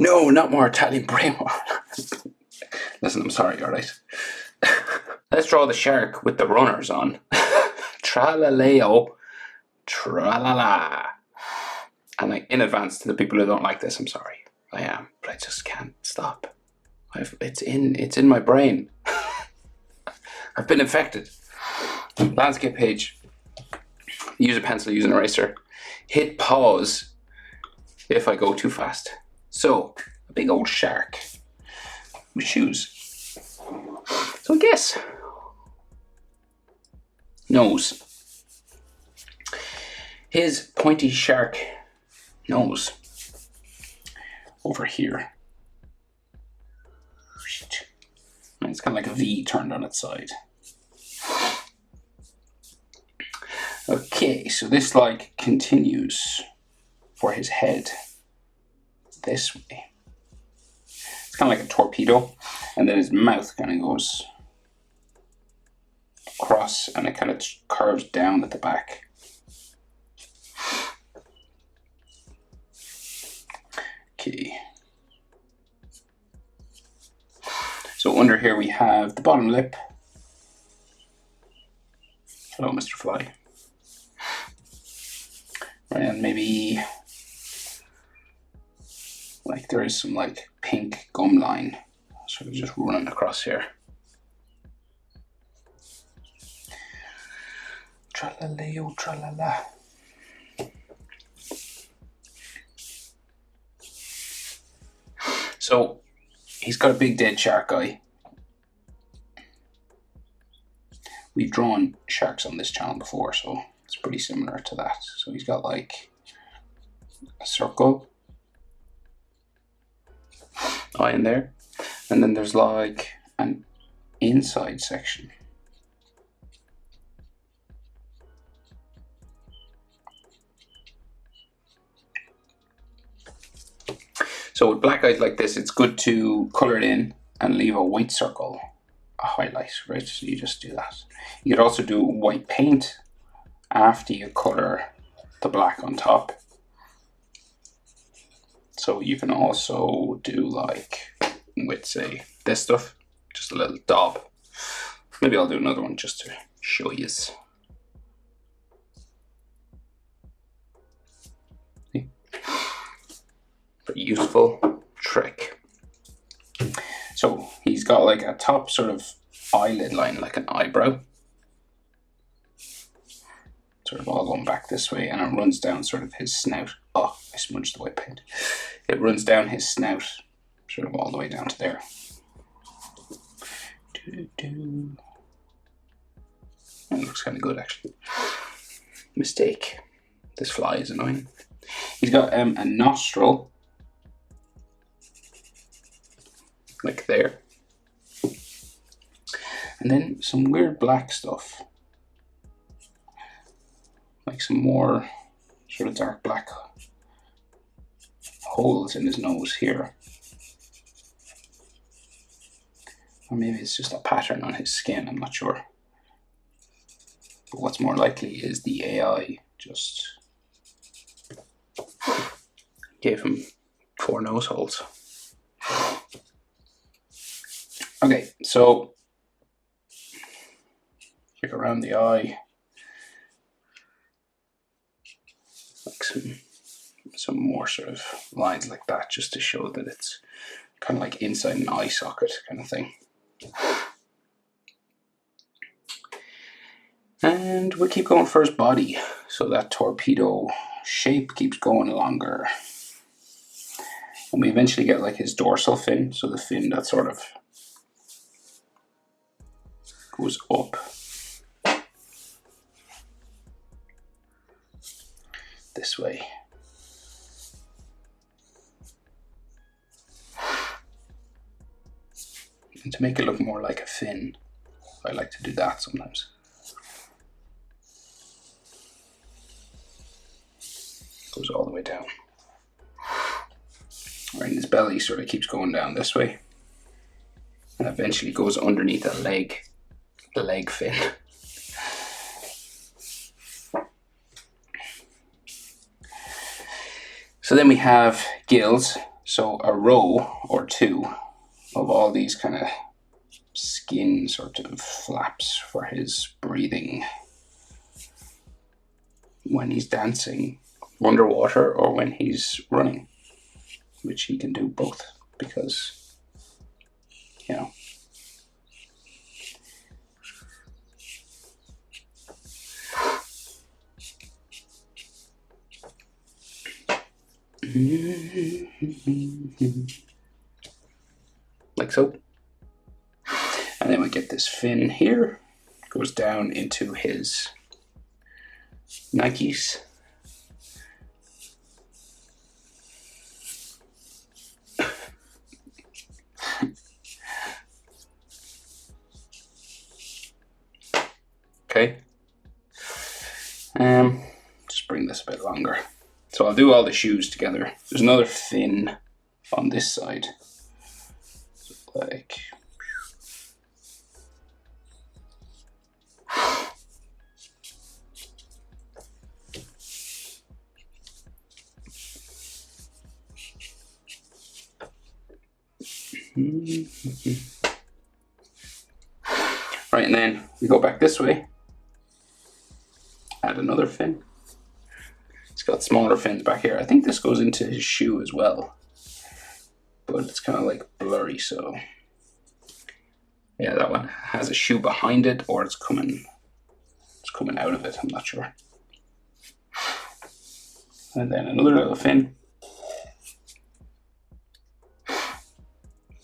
No, not more Italian Brainrot. Listen, I'm sorry, alright? Let's draw the shark with the runners on. Tralalero Tralala. And like in advance to the people who don't like this, I'm sorry. I am, but I just can't stop. It's in my brain. I've been infected. Landscape page. Use a pencil, use an eraser. Hit pause if I go too fast. So, a big old shark with shoes. So I guess nose. His pointy shark nose over here. And it's kind of like a V turned on its side. Okay, so this like continues for his head this way. It's kind of like a torpedo, and then his mouth kind of goes across and it kind of curves down at the back. Okay. So under here we have the bottom lip. Hello, Mr. Fly. And maybe like there is some like pink gum line sort of just running across here. Tralalero Tralala. So he's got a big dead shark eye. We've drawn sharks on this channel before, so it's pretty similar to that. So he's got like a circle eye in there, and then there's like an inside section. So with black eyes like this, it's good to color it in and leave a white circle, a highlight, right? So you just do that. You could also do white paint after you color the black on top. So you can also do like with say this stuff, just a little daub. Maybe I'll do another one just to show you. Pretty useful trick. So he's got like a top sort of eyelid line, like an eyebrow, sort of all going back this way, and it runs down sort of his snout. Oh, I smudged the white paint. It runs down his snout, sort of all the way down to there. That looks kind of good actually. Mistake. This fly is annoying. He's got a nostril, like there, and then some weird black stuff, like some more sort of dark black holes in his nose here, or maybe it's just a pattern on his skin, I'm not sure. But what's more likely is the AI just gave him 4 nose holes. Okay, so like around the eye, like some more sort of lines like that, just to show that it's kind of like inside an eye socket kind of thing. And we'll keep going for his body, so that torpedo shape keeps going longer. And we eventually get like his dorsal fin, so the fin that sort of goes up this way. And to make it look more like a fin, I like to do that sometimes. Goes all the way down. Right, and his belly sort of keeps going down this way, and eventually goes underneath the leg fin. So then we have gills, So a row or two of all these kind of skin sort of flaps for his breathing when he's dancing underwater or when he's running, which he can do both because, you know. Like so. And then we get this fin here, goes down into his Nikes. Okay. Just bring this a bit longer. So I'll do all the shoes together. There's another fin on this side. So like, right, and then we go back this way. Add another fin. It's got smaller fins back here. I think this goes into his shoe as well, but it's kind of like blurry, so yeah, that one has a shoe behind it, or it's coming out of it, I'm not sure. And then another little fin,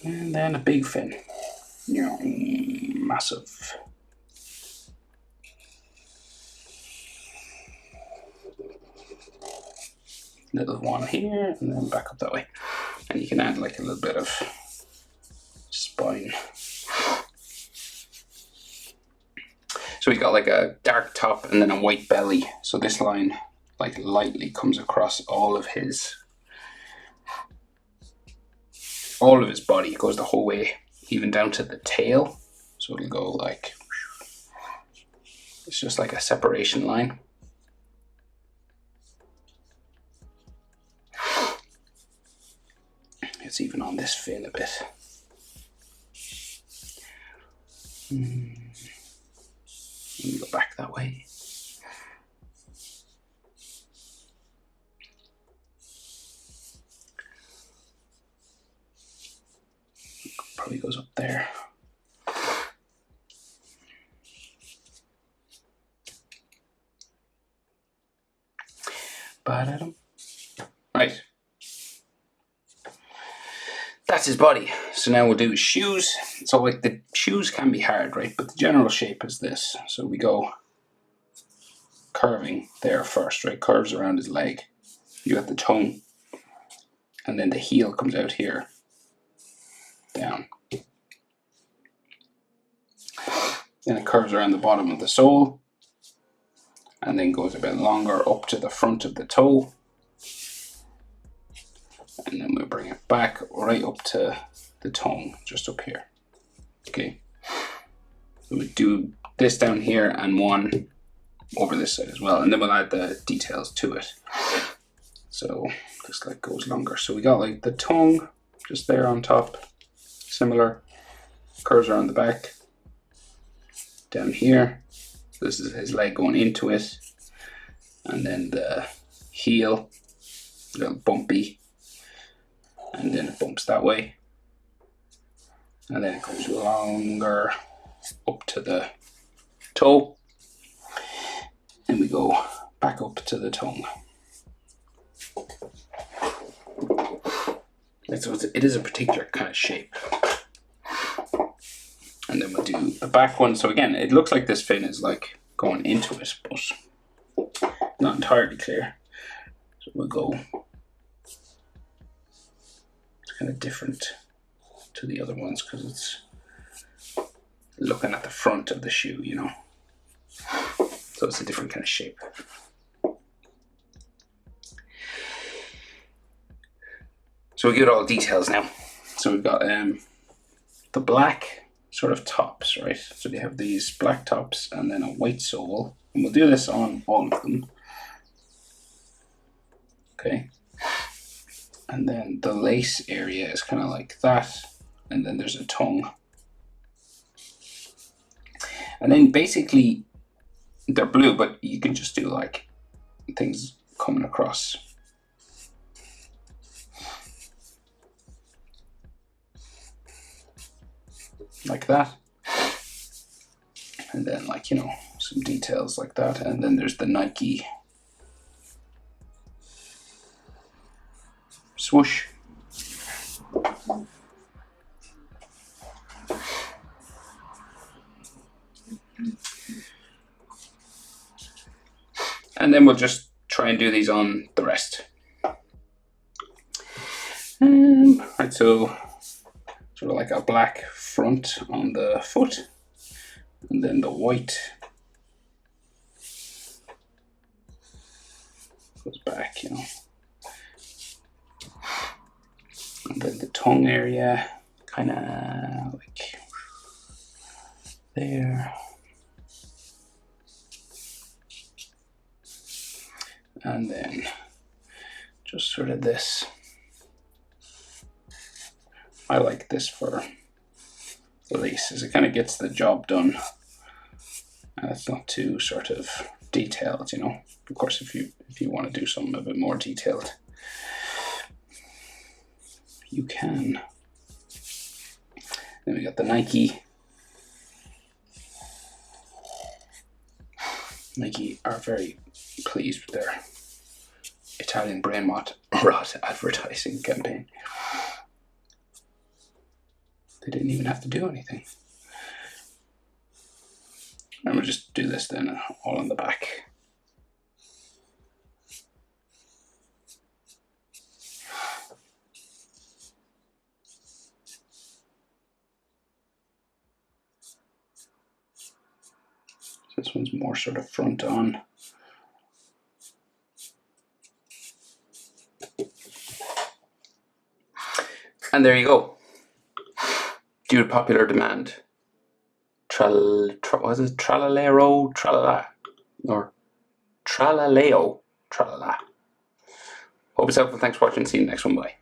and then a big fin. Massive. Little one here, and then back up that way. And you can add like a little bit of spine. So we got like a dark top and then a white belly. So this line like lightly comes across all of his body. It goes the whole way, even down to the tail. So it'll go like, it's just like a separation line. It's even on this fin a bit. Let me go back that way. Probably goes up there. Right. That's his body. So now we'll do his shoes. So like the shoes can be hard, right? But the general shape is this. So we go curving there first, right? Curves around his leg. You got the tongue. And then the heel comes out here. Down. Then it curves around the bottom of the sole. And then goes a bit longer up to the front of the toe. And then we'll bring it back right up to the tongue, just up here. Okay. So we do this down here and one over this side as well. And then we'll add the details to it. So this like goes longer. So we got like the tongue just there on top. Similar. Curves around the back. Down here. This is his leg going into it. And then the heel, a little bumpy. And then it bumps that way. And then it goes longer up to the toe. And we go back up to the tongue. And so it is a particular kind of shape. And then we'll do the back one. So again, it looks like this fin is like going into it, but not entirely clear. So we'll go, it's kind of different to the other ones because it's looking at the front of the shoe, you know. So it's a different kind of shape. So we get all the details now. So we've got the black sort of tops, right? So they have these black tops and then a white sole. And we'll do this on all of them. Okay. And then the lace area is kind of like that. And then there's a tongue. And then basically they're blue, but you can just do like things coming across. Like that. And then like, you know, some details like that. And then there's the Nike swoosh. And then we'll just try and do these on the rest. Right, so sort of like a black front on the foot, and then the white goes back, you know. And then the tongue area, kind of like there. And then just sort of this. I like this for the lace, as it kind of gets the job done. And it's not too sort of detailed, you know. Of course, if you want to do something a bit more detailed, you can. Then we got the Nike. Nike are very pleased with their Italian Brainrot advertising campaign. They didn't even have to do anything. And we'll just do this then, all on the back. This one's more sort of front on. And there you go. Due to popular demand, was it Tralalero Tralala? Or Tralaleo Tralala. Hope it's helpful. Thanks for watching. See you in the next one. Bye.